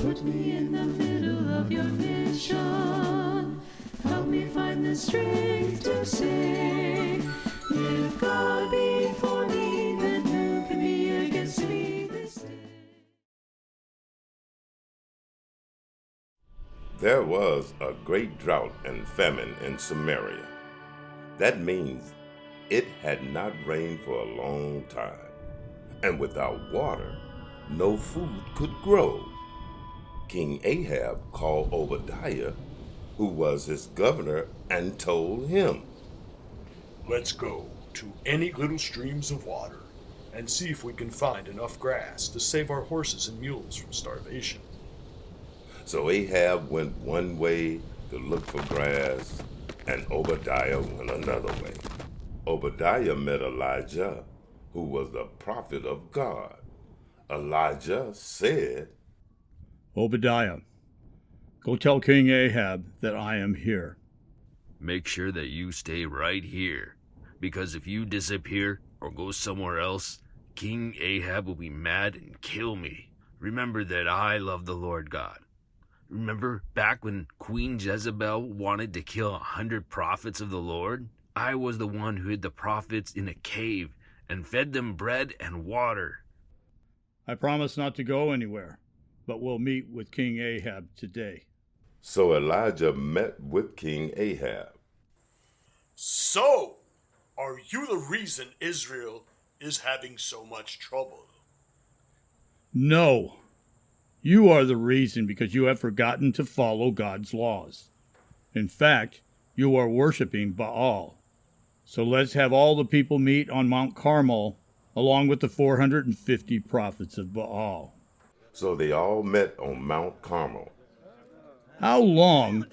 Put me in the middle of your mission. Help me find the strength to say, if God be for me, then who can be against me this day? There was a great drought and famine in Samaria. That means it had not rained for a long time, and without water, no food could grow. King Ahab called Obadiah, who was his governor, and told him, "Let's go to any little streams of water and see if we can find enough grass to save our horses and mules from starvation." So Ahab went one way to look for grass, and Obadiah went another way. Obadiah met Elijah, who was the prophet of God. Elijah said, "Obadiah, go tell King Ahab that I am here." Make sure that you stay right here, because if you disappear or go somewhere else, King Ahab will be mad and kill me. Remember that I love the Lord God. Remember back when Queen Jezebel wanted to kill 100 prophets of the Lord? I was the one who hid the prophets in a cave and fed them bread and water. I promise not to go anywhere, but we'll meet with King Ahab today. So Elijah met with King Ahab. So, are you the reason Israel is having so much trouble? No. You are the reason because you have forgotten to follow God's laws. In fact, you are worshiping Baal. So let's have all the people meet on Mount Carmel along with the 450 prophets of Baal. So they all met on Mount Carmel. How long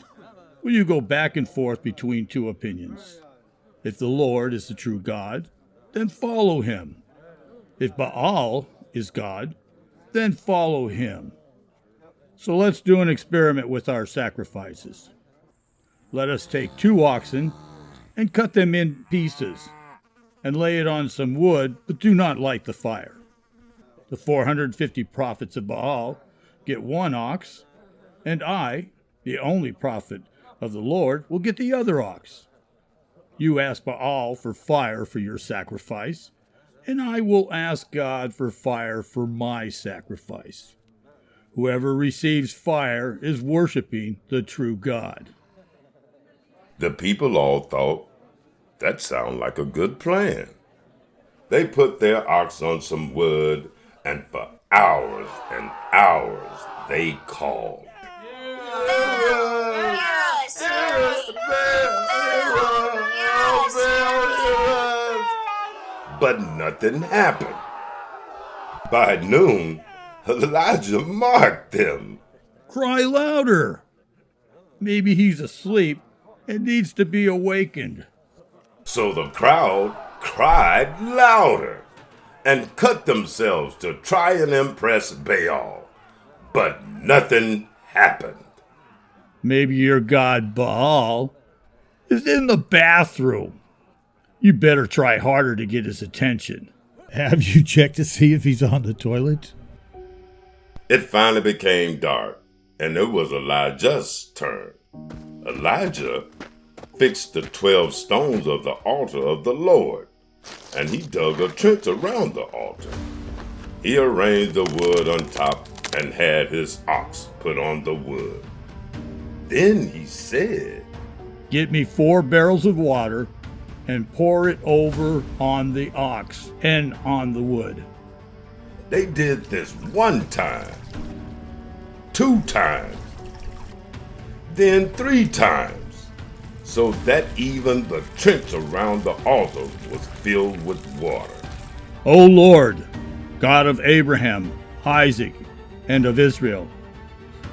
will you go back and forth between two opinions? If the Lord is the true God, then follow him. If Baal is God, then follow him. So let's do an experiment with our sacrifices. Let us take 2 oxen and cut them in pieces and lay it on some wood, but do not light the fire. The 450 prophets of Baal get 1 ox, and I, the only prophet of the Lord, will get the other ox. You ask Baal for fire for your sacrifice, and I will ask God for fire for my sacrifice. Whoever receives fire is worshiping the true God." The people all thought, that sounded like a good plan. They put their ox on some wood, and for hours and hours they called. But nothing happened. By noon, Elijah marked them. Cry louder. Maybe he's asleep and needs to be awakened. So the crowd cried louder and cut themselves to try and impress Baal. But nothing happened. Maybe your god Baal is in the bathroom. You better try harder to get his attention. Have you checked to see if he's on the toilet? It finally became dark, and it was Elijah's turn. Elijah fixed the 12 stones of the altar of the Lord, and he dug a trench around the altar. He arranged the wood on top and had his ox put on the wood. Then he said, "Get me 4 barrels of water and pour it over on the ox and on the wood." They did this 1 time, 2 times, then 3 times, so that even the trench around the altar was filled with water. O Lord, God of Abraham, Isaac, and of Israel,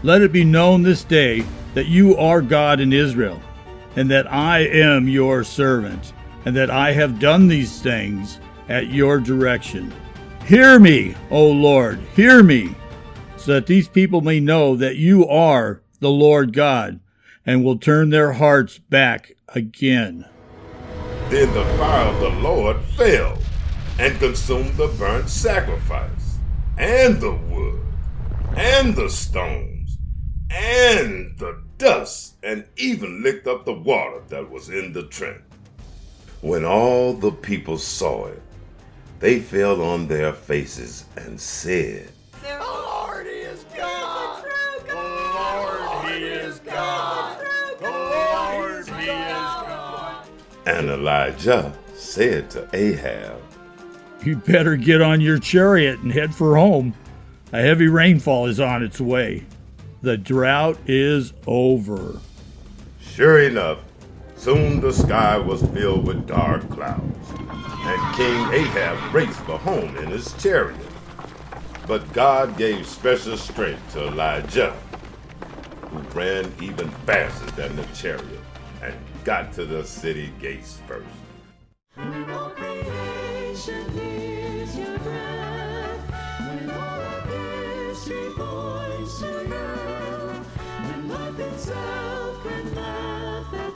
let it be known this day that you are God in Israel, and that I am your servant, and that I have done these things at your direction. Hear me, O Lord, hear me, so that these people may know that you are the Lord God, and will turn their hearts back again. Then the fire of the Lord fell and consumed the burnt sacrifice and the wood, and the stones, and the dust, and even licked up the water that was in the trench. When all the people saw it, they fell on their faces and said, The Lord is God! The Lord, He is God! The Lord, He is God! And Elijah said to Ahab, You better get on your chariot and head for home. A heavy rainfall is on its way. The drought is over. Sure enough, soon the sky was filled with dark clouds, and King Ahab raced for home in his chariot. But God gave special strength to Elijah, who ran even faster than the chariot and got to the city gates first. When all creation hears your breath, when all of history points to you, when life itself can laugh at